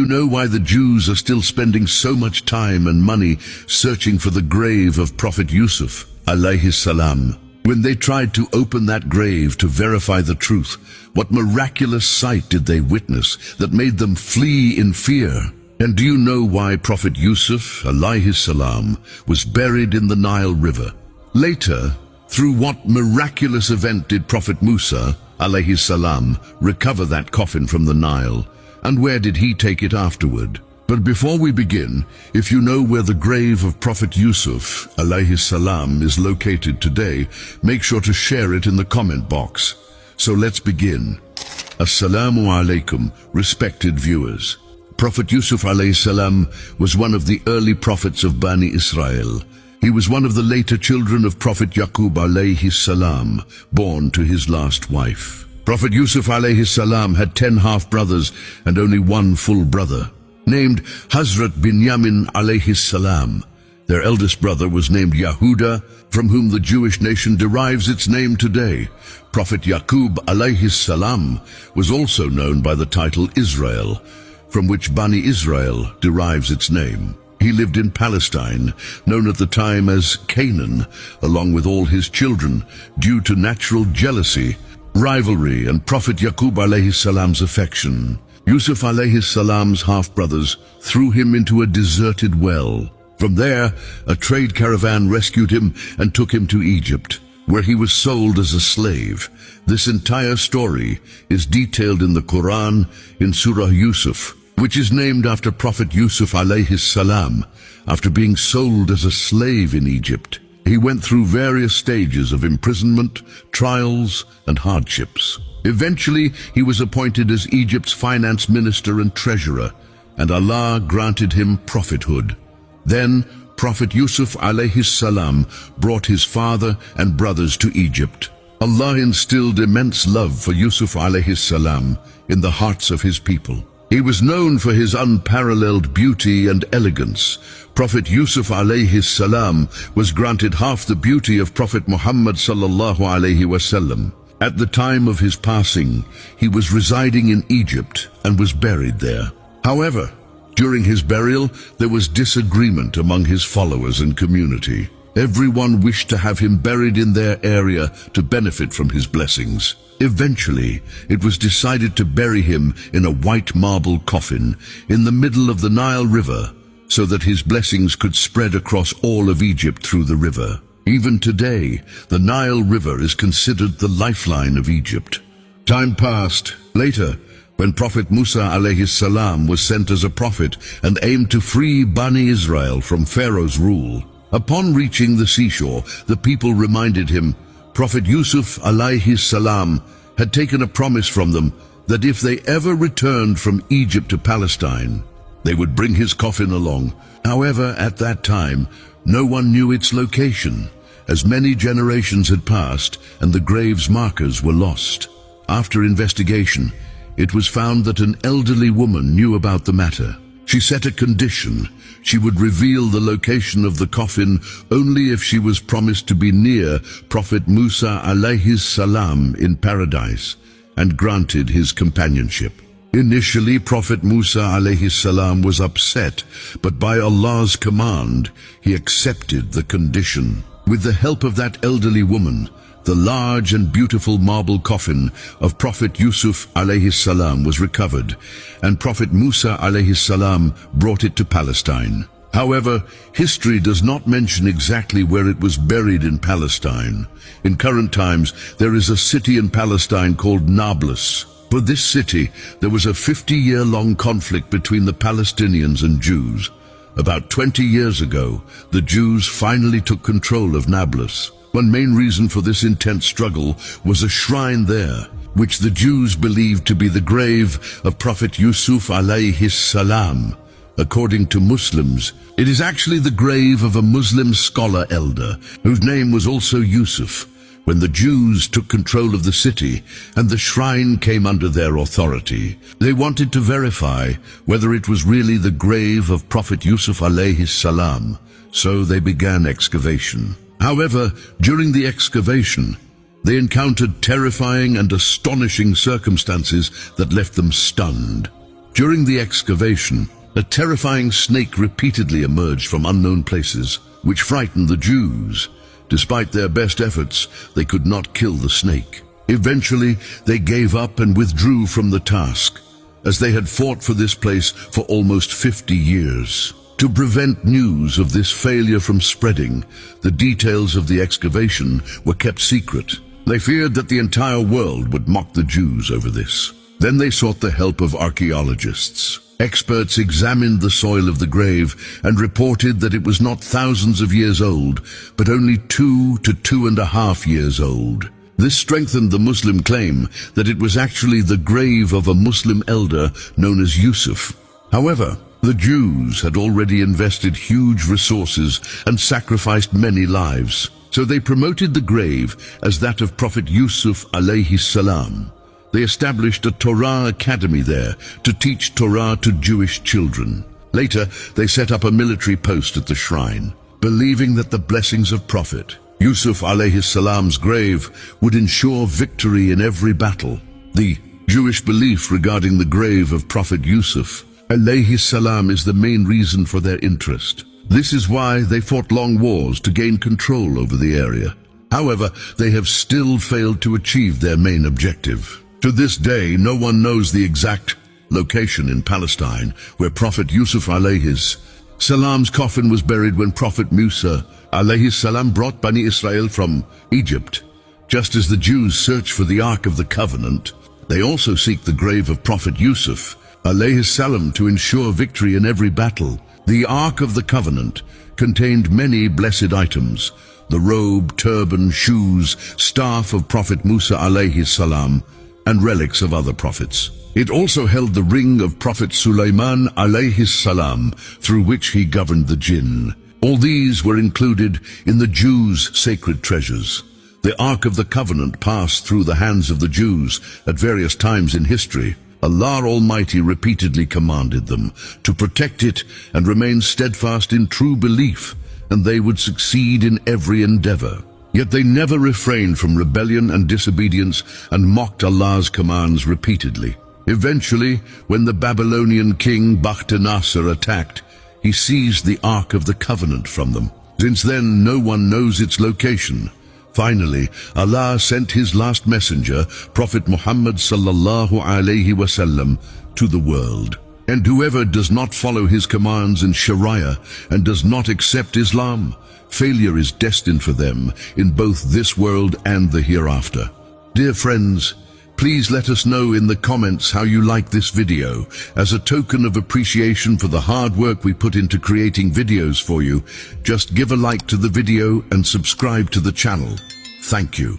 you know why the Jews are still spending so much time and money searching for the grave of Prophet Yusuf, alayhi salam? When they tried to open that grave to verify the truth, what miraculous sight did they witness that made them flee in fear? And do you know why Prophet Yusuf, alayhi salam, was buried in the Nile River? Later, through what miraculous event did Prophet Musa, alayhi salam, recover that coffin from the Nile? And where did he take it afterward? But before we begin, if you know where the grave of Prophet Yusuf, alayhi salam, is located today, make sure to share it in the comment box. So let's begin. Assalamu alaikum, respected viewers. Prophet Yusuf alayhi salam was one of the early prophets of Bani Israel. He was one of the later children of Prophet Yaqub alayhi salam, born to his last wife. Prophet Yusuf alayhi salam had 10 half-brothers and only one full brother, named Hazrat Binyamin alayhi salam. Their eldest brother was named Yahuda, from whom the Jewish nation derives its name today. Prophet Yaqub alayhi salam was also known by the title Israel, from which Bani Israel derives its name. He lived in Palestine, known at the time as Canaan, along with all his children, due to natural jealousy, rivalry, and Prophet Yaqub alayhi salam's affection. Yusuf alayhi salam's half-brothers threw him into a deserted well. From there, a trade caravan rescued him and took him to Egypt, where he was sold as a slave. This entire story is detailed in the Quran in Surah Yusuf, which is named after Prophet Yusuf alayhi salam. After being sold as a slave in Egypt, he went through various stages of imprisonment, trials, and hardships. Eventually, he was appointed as Egypt's finance minister and treasurer, and Allah granted him prophethood. Then, Prophet Yusuf alayhi salam brought his father and brothers to Egypt. Allah instilled immense love for Yusuf alayhi salam in the hearts of his people. He was known for his unparalleled beauty and elegance. Prophet Yusuf alayhi salam was granted half the beauty of Prophet Muhammad sallallahu alayhi wasallam. At the time of his passing, he was residing in Egypt and was buried there. However, during his burial, there was disagreement among his followers and community. Everyone wished to have him buried in their area to benefit from his blessings. Eventually, it was decided to bury him in a white marble coffin in the middle of the Nile River, so that his blessings could spread across all of Egypt through the river. Even today, the Nile River is considered the lifeline of Egypt. Time passed. Later, when Prophet Musa alayhi salam was sent as a prophet and aimed to free Bani Israel from Pharaoh's rule, upon reaching the seashore, the people reminded him Prophet Yusuf alayhi salam had taken a promise from them that if they ever returned from Egypt to Palestine, they would bring his coffin along. However, at that time, no one knew its location, as many generations had passed and the grave's markers were lost. After investigation, it was found that an elderly woman knew about the matter. She set a condition: she would reveal the location of the coffin only if she was promised to be near Prophet Musa alayhi salam in paradise and granted his companionship. Initially, Prophet Musa alayhi salam was upset, but by Allah's command, he accepted the condition. With the help of that elderly woman, the large and beautiful marble coffin of Prophet Yusuf alayhi salam was recovered, and Prophet Musa alayhi salam brought it to Palestine. However, history does not mention exactly where it was buried in Palestine. In current times, there is a city in Palestine called Nablus. For this city, there was a 50-year-long conflict between the Palestinians and Jews. About 20 years ago, the Jews finally took control of Nablus. One main reason for this intense struggle was a shrine there, which the Jews believed to be the grave of Prophet Yusuf alayhi salam. According to Muslims, it is actually the grave of a Muslim scholar elder, whose name was also Yusuf. When the Jews took control of the city and the shrine came under their authority, they wanted to verify whether it was really the grave of Prophet Yusuf alayhi salam, so they began excavation. However, during the excavation, they encountered terrifying and astonishing circumstances that left them stunned. During the excavation, a terrifying snake repeatedly emerged from unknown places, which frightened the Jews. Despite their best efforts, they could not kill the snake. Eventually, they gave up and withdrew from the task, as they had fought for this place for almost 50 years. To prevent news of this failure from spreading, the details of the excavation were kept secret. They feared that the entire world would mock the Jews over this. Then they sought the help of archaeologists. Experts examined the soil of the grave and reported that it was not thousands of years old, but only 2 to 2.5 years old. This strengthened the Muslim claim that it was actually the grave of a Muslim elder known as Yusuf. However, the Jews had already invested huge resources and sacrificed many lives, so they promoted the grave as that of Prophet Yusuf alayhi salam. They established a Torah academy there to teach Torah to Jewish children. Later, they set up a military post at the shrine, believing that the blessings of Prophet Yusuf alayhi salam's grave would ensure victory in every battle. The Jewish belief regarding the grave of Prophet Yusuf alayhi salam is the main reason for their interest. This is why they fought long wars to gain control over the area. However, they have still failed to achieve their main objective. To this day, no one knows the exact location in Palestine where Prophet Yusuf alayhi salam's coffin was buried when Prophet Musa alayhi salam brought Bani Israel from Egypt. Just as the Jews search for the Ark of the Covenant, they also seek the grave of Prophet Yusuf alayhi salam to ensure victory in every battle. The Ark of the Covenant contained many blessed items: the robe, turban, shoes, staff of Prophet Musa alayhi salam, and relics of other prophets. It also held the ring of Prophet Sulaiman alayhi salam, through which he governed the jinn. All these were included in the Jews' sacred treasures. The Ark of the Covenant passed through the hands of the Jews at various times in history. Allah Almighty repeatedly commanded them to protect it and remain steadfast in true belief, and they would succeed in every endeavor. Yet they never refrained from rebellion and disobedience and mocked Allah's commands repeatedly. Eventually, when the Babylonian king Bakhti-Nasser attacked, he seized the Ark of the Covenant from them. Since then, no one knows its location. Finally, Allah sent his last messenger, Prophet Muhammad sallallahu alaihi wasallam, to the world. And whoever does not follow his commands and Sharia and does not accept Islam, failure is destined for them in both this world and the hereafter. Dear friends, please let us know in the comments how you like this video. As a token of appreciation for the hard work we put into creating videos for you, just give a like to the video and subscribe to the channel. Thank you.